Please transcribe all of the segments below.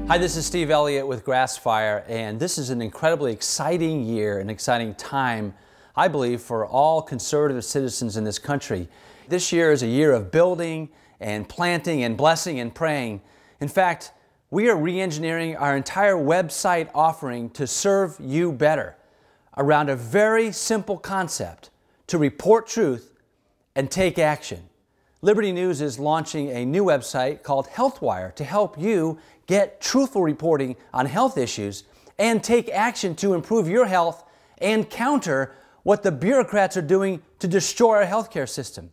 Hi, this is Steve Elliott with Grassfire, and this is an incredibly exciting year, an exciting time, I believe, for all conservative citizens in this country. This year is a year of building and planting and blessing and praying. In fact, we are re-engineering our entire website offering to serve you better around a very simple concept: to report truth and take action. Liberty News is launching a new website called HealthWire to help you get truthful reporting on health issues and take action to improve your health and counter what the bureaucrats are doing to destroy our healthcare system.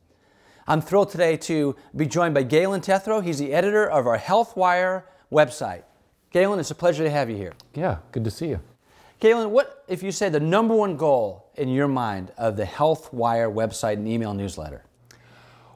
I'm thrilled today to be joined by Gailon Tothero. He's the editor of our HealthWire website. Gailon, it's a pleasure to have you here. Yeah, good to see you. Gailon, what if you say the number one goal in your mind of the HealthWire website and email newsletter?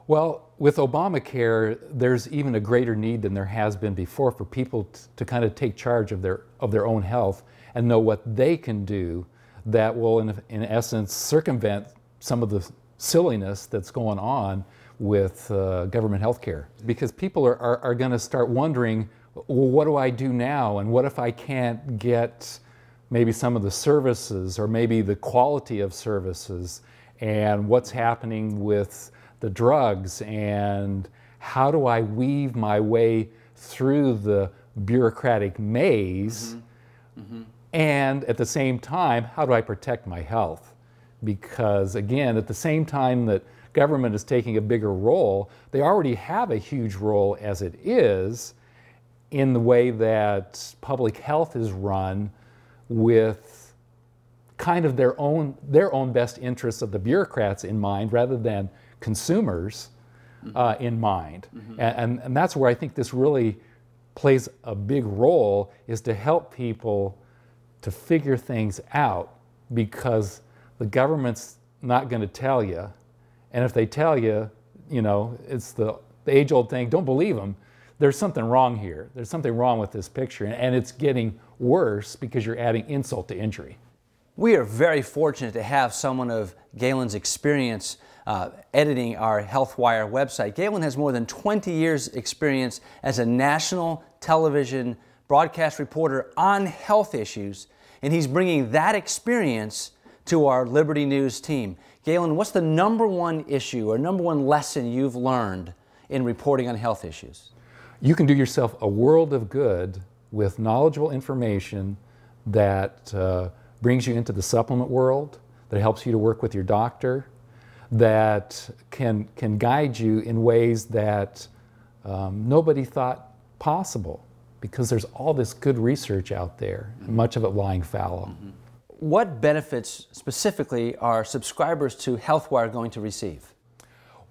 Well, with Obamacare, there's even a greater need than there has been before for people to kind of take charge of their own health and know what they can do that will, in essence, circumvent some of the silliness that's going on with government health care. Because people are going to start wondering, well, what do I do now? And what if I can't get maybe some of the services or maybe the quality of services? And what's happening with the drugs, and how do I weave my way through the bureaucratic maze? And at the same time, how do I protect my health? Because again, at the same time that government is taking a bigger role, they already have a huge role as it is in the way that public health is run, with kind of their own best interests of the bureaucrats in mind rather than consumers in mind. And that's where I think this really plays a big role, is to help people to figure things out, because the government's not going to tell you. And if they tell you, you know, it's the age-old thing, don't believe them. There's something wrong here. There's something wrong with this picture, and it's getting worse because you're adding insult to injury. We are very fortunate to have someone of Gailon's experience editing our HealthWire website. Gailon has more than 20 years experience as a national television broadcast reporter on health issues, and he's bringing that experience to our Liberty News team. Gailon, what's the number one issue or number one lesson you've learned in reporting on health issues? You can do yourself a world of good with knowledgeable information that brings you into the supplement world, that helps you to work with your doctor, that can guide you in ways that nobody thought possible, because there's all this good research out there, and much of it lying fallow. What benefits specifically are subscribers to HealthWire going to receive?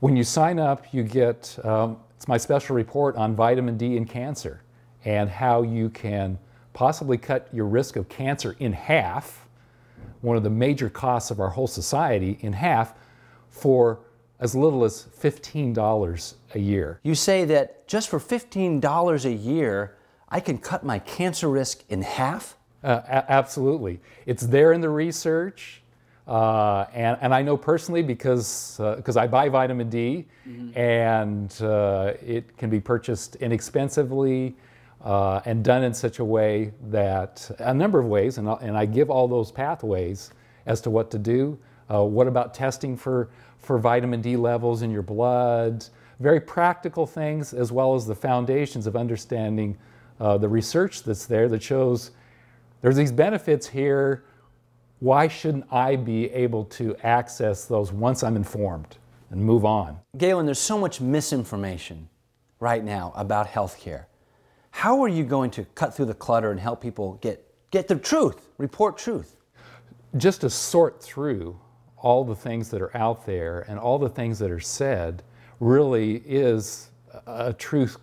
When you sign up, you get, it's my special report on vitamin D and cancer, and how you can possibly cut your risk of cancer in half, one of the major costs of our whole society, in half, for as little as $15 a year. You say that just for $15 a year, I can cut my cancer risk in half? Absolutely. It's there in the research, and I know personally because I buy vitamin D, and it can be purchased inexpensively and done in such a way that, a number of ways, and I give all those pathways as to what to do. What about testing for vitamin D levels in your blood? Very practical things, as well as the foundations of understanding the research that's there that shows there's these benefits here. Why shouldn't I be able to access those once I'm informed and move on? Gailon, there's so much misinformation right now about healthcare. How are you going to cut through the clutter and help people get the truth, report truth? Just to sort through all the things that are out there and all the things that are said really is a truth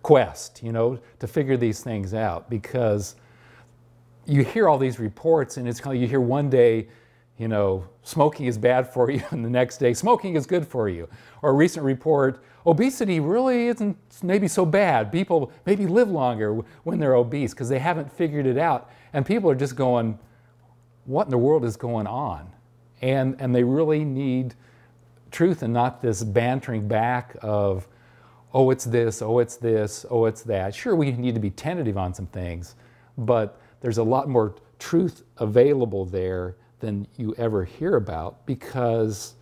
quest, you know, to figure these things out, because you hear all these reports, and it's kind of, you hear one day, you know, smoking is bad for you, and the next day, smoking is good for you. Or a recent report, obesity really isn't maybe so bad. People maybe live longer when they're obese because they haven't figured it out. And people are just going, what in the world is going on? And they really need truth, and not this bantering back of, oh, it's this, oh, it's this, oh, it's that. Sure, we need to be tentative on some things, but there's a lot more truth available there than you ever hear about because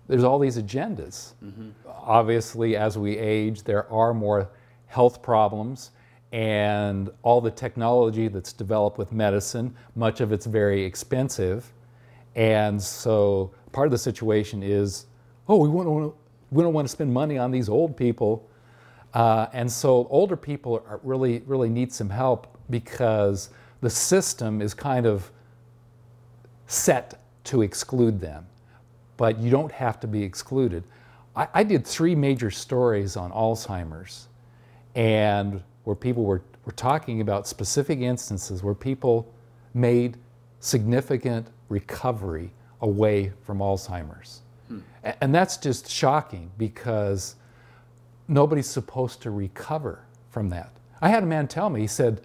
there's all these agendas. Obviously, as we age, there are more health problems, and all the technology that's developed with medicine, much of it's very expensive. And so part of the situation is, oh, we don't want to spend money on these old people. And so older people really need some help because the system is kind of set to exclude them. But you don't have to be excluded. I did 3 major stories on Alzheimer's, and where people were talking about specific instances where people made significant recovery away from Alzheimer's. And that's just shocking because nobody's supposed to recover from that. I had a man tell me, he said,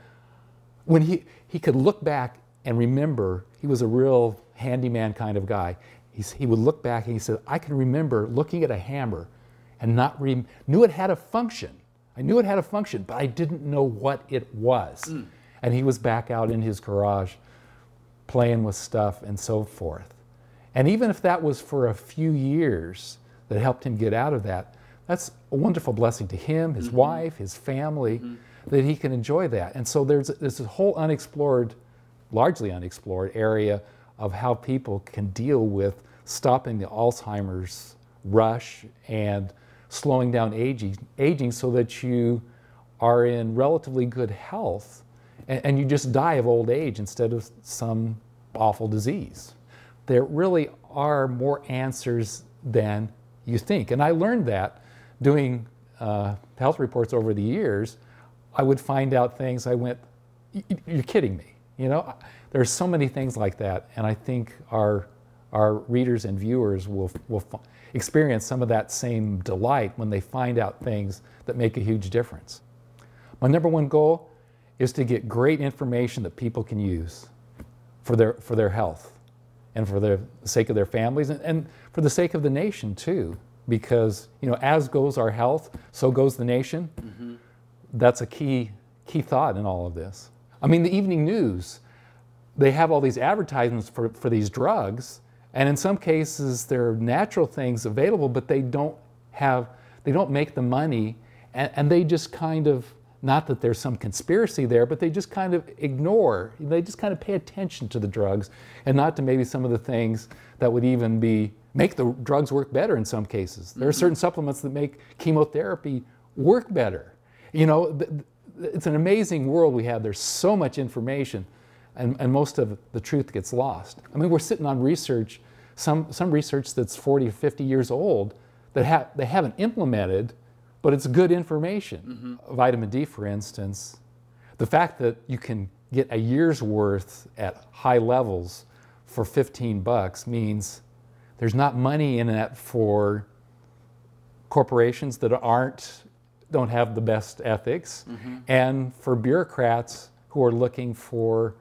when he could look back and remember, he was a real handyman kind of guy. He would look back and he said, I can remember looking at a hammer and knew it had a function. I knew it had a function, but I didn't know what it was. And he was back out in his garage playing with stuff and so forth. And even if that was for a few years that helped him get out of that, that's a wonderful blessing to him, his wife, his family, that he can enjoy that. And so there's this whole unexplored, largely unexplored area of how people can deal with stopping the Alzheimer's rush and slowing down aging so that you are in relatively good health and you just die of old age instead of some awful disease. There really are more answers than you think. And I learned that doing health reports over the years. I would find out things, I went, you're kidding me. You know, there's so many things like that, and I think our readers and viewers will experience some of that same delight when they find out things that make a huge difference. My number one goal is to get great information that people can use for their health and for the sake of their families and for the sake of the nation too, because you know, as goes our health, so goes the nation. That's a key thought in all of this. I mean, the evening news, they have all these advertisements for these drugs, and in some cases there are natural things available, but they don't make the money, and they just kind of, not that there's some conspiracy there, but they just kind of ignore, they just kind of pay attention to the drugs and not to maybe some of the things that would even make the drugs work better in some cases. There are certain supplements that make chemotherapy work better. You know, it's an amazing world we have. There's so much information, and most of the truth gets lost. I mean, we're sitting on research, some research that's 40 or 50 years old that they haven't implemented, but it's good information. Vitamin D, for instance, the fact that you can get a year's worth at high levels for $15 means there's not money in that for corporations that don't have the best ethics, and for bureaucrats who are looking for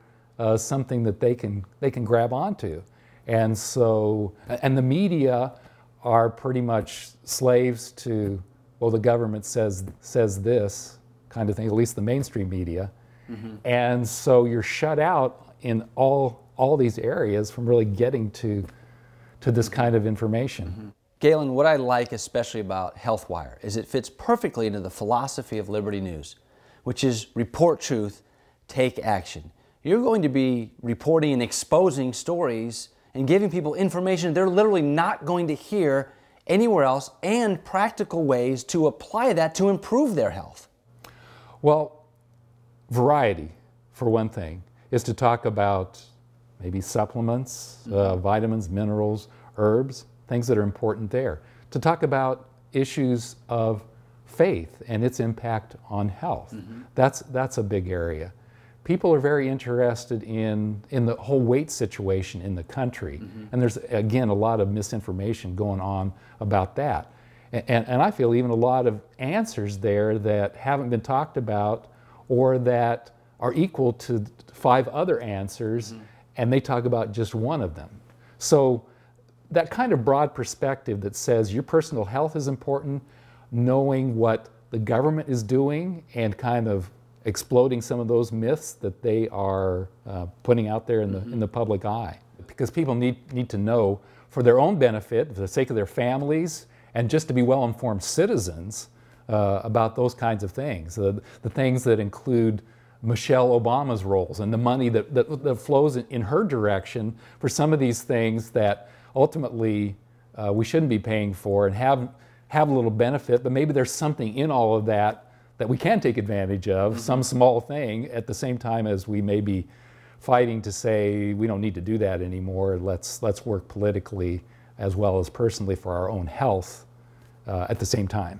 something that they can grab onto. And so, and the media are pretty much slaves to, well, the government says this kind of thing, at least the mainstream media. And so you're shut out in all these areas from really getting to this kind of information. Gailon, what I like especially about HealthWire is it fits perfectly into the philosophy of Liberty News, which is report truth, take action. You're going to be reporting and exposing stories and giving people information they're literally not going to hear anywhere else, and practical ways to apply that to improve their health. Well, variety, for one thing, is to talk about maybe supplements, vitamins, minerals, herbs, things that are important there. To talk about issues of faith and its impact on health. That's a big area. People are very interested in the whole weight situation in the country. And there's, again, a lot of misinformation going on about that. And I feel even a lot of answers there that haven't been talked about or that are equal to 5 other answers, and they talk about just one of them. So that kind of broad perspective that says your personal health is important, knowing what the government is doing and kind of exploding some of those myths that they are putting out there in the public eye. Because people need to know, for their own benefit, for the sake of their families, and just to be well-informed citizens about those kinds of things. The things that include Michelle Obama's roles and the money that flows in her direction for some of these things that ultimately we shouldn't be paying for and have a little benefit, but maybe there's something in all of that that we can take advantage of, some small thing, at the same time as we may be fighting to say we don't need to do that anymore. Let's work politically as well as personally for our own health at the same time.